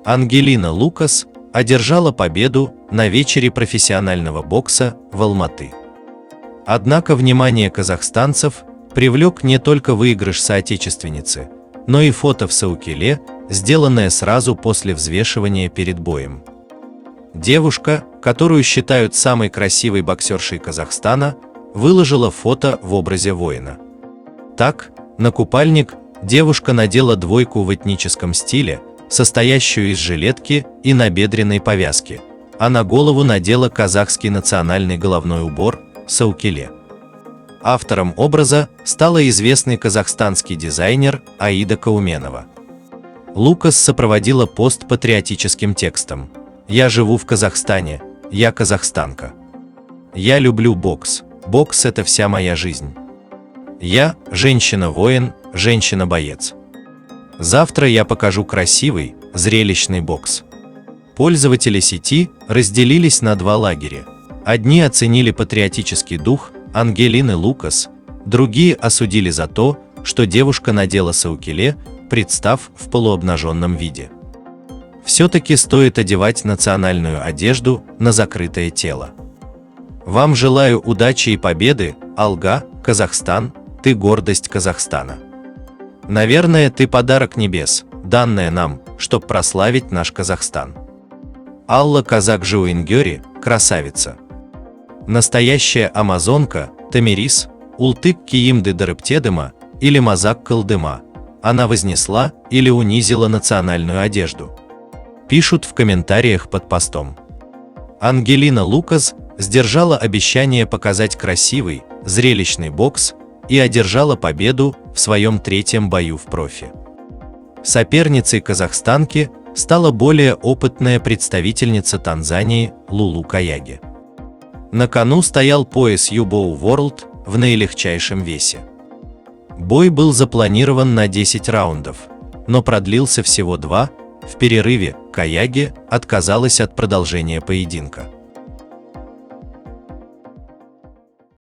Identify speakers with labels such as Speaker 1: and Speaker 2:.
Speaker 1: Ангелина Лукас одержала победу на вечере профессионального бокса в Алматы. Однако внимание казахстанцев привлек не только выигрыш соотечественницы, но и фото в Саукеле, сделанное сразу после взвешивания перед боем. Девушка, которую считают самой красивой боксершей Казахстана, выложила фото в образе воина. Так, на купальник девушка надела двойку в этническом стиле, состоящую из жилетки и набедренной повязки, а на голову надела казахский национальный головной убор Саукеле. Автором образа стала известный казахстанский дизайнер Аида Кауменова. Лукас сопроводила пост патриотическим текстом: «Я живу в Казахстане, я казахстанка. Я люблю бокс, бокс – это вся моя жизнь. Я – женщина-воин, женщина-боец. Завтра я покажу красивый, зрелищный бокс». Пользователи сети разделились на два лагеря. Одни оценили патриотический дух Ангелины Лукас, другие осудили за то, что девушка надела Саукеле, представ в полуобнаженном виде. Все-таки стоит одевать национальную одежду на закрытое тело. Вам желаю удачи и победы, Алга, Казахстан, ты гордость Казахстана. Наверное, ты подарок небес, данное нам, чтоб прославить наш Казахстан. Алла Казак Жуингери, красавица. Настоящая амазонка, Тамирис, Ултык Киимды Дарыптедыма или Мазак Калдыма. Она вознесла или унизила национальную одежду. Пишут в комментариях под постом. Ангелина Лукас сдержала обещание показать красивый, зрелищный бокс и одержала победу в своем третьем бою в профи. Соперницей казахстанки стала более опытная представительница Танзании Лулу Каяги. На кону стоял пояс UBO World в наилегчайшем весе. Бой был запланирован на 10 раундов, но продлился всего 2. В перерыве Каяги отказалась от продолжения поединка.